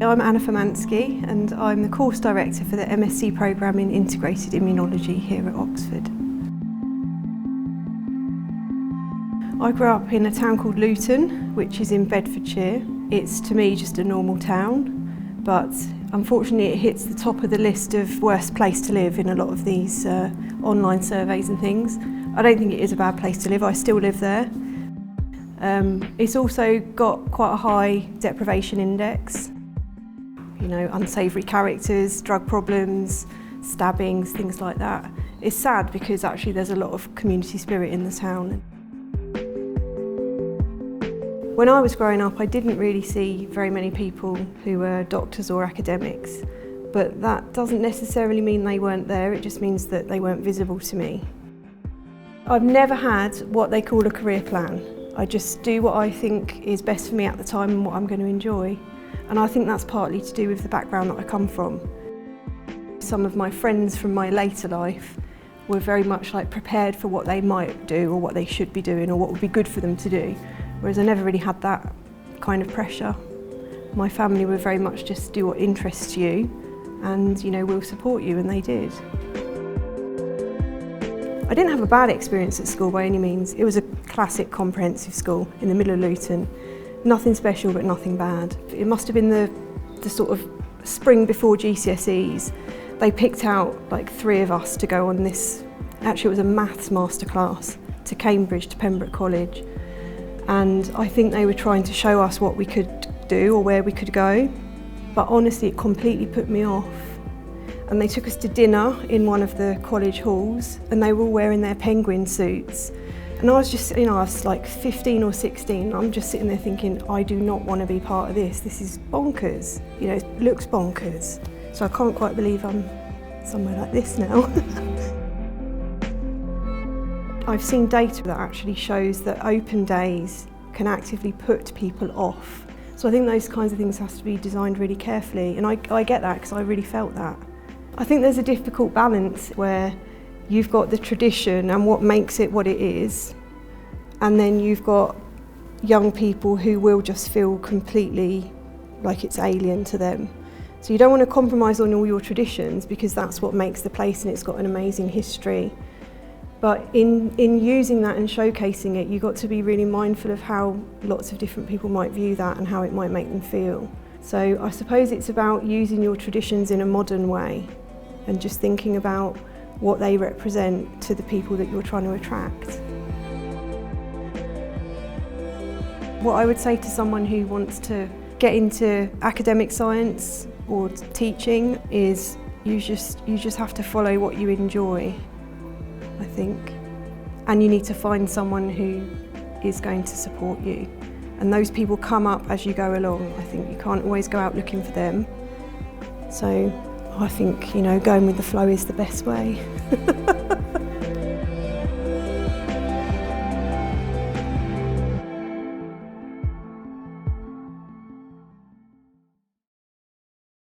I'm Anna Furmanski and I'm the course director for the MSc programme in Integrated Immunology here at Oxford. I grew up in a town called Luton, which is in Bedfordshire. It's to me just a normal town, but unfortunately it hits the top of the list of worst place to live in a lot of these online surveys and things. I don't think it is a bad place to live, I still live there. It's also got quite a high deprivation index. You know, unsavoury characters, drug problems, stabbings, things like that. It's sad because actually there's a lot of community spirit in the town. When I was growing up, I didn't really see very many people who were doctors or academics, but that doesn't necessarily mean they weren't there, it just means that they weren't visible to me. I've never had what they call a career plan. I just do what I think is best for me at the time and what I'm going to enjoy. And I think that's partly to do with the background that I come from. Some of my friends from my later life were very much like prepared for what they might do or what they should be doing or what would be good for them to do, whereas I never really had that kind of pressure. My family were very much just do what interests you and, you know, we'll support you, and they did. I didn't have a bad experience at school by any means. It was a classic comprehensive school in the middle of Luton. Nothing special but nothing bad. It must have been the sort of spring before GCSEs. They picked out like 3 of us to go on this, actually it was a maths masterclass to Cambridge, to Pembroke College. And I think they were trying to show us what we could do or where we could go. But honestly, it completely put me off. And they took us to dinner in one of the college halls and they were all wearing their penguin suits. And I was just, you know, I was like 15 or 16. I'm just sitting there thinking, I do not want to be part of this. This is bonkers. You know, it looks bonkers. So I can't quite believe I'm somewhere like this now. I've seen data that actually shows that open days can actively put people off. So I think those kinds of things have to be designed really carefully. And I get that because I really felt that. I think there's a difficult balance where you've got the tradition and what makes it what it is, and then you've got young people who will just feel completely like it's alien to them. So you don't want to compromise on all your traditions because that's what makes the place and it's got an amazing history. But in using that and showcasing it, you've got to be really mindful of how lots of different people might view that and how it might make them feel. So I suppose it's about using your traditions in a modern way and just thinking about what they represent to the people that you're trying to attract. What I would say to someone who wants to get into academic science or teaching is you just have to follow what you enjoy, I think. And you need to find someone who is going to support you. And those people come up as you go along. I think you can't always go out looking for them. So I think, you know, going with the flow is the best way.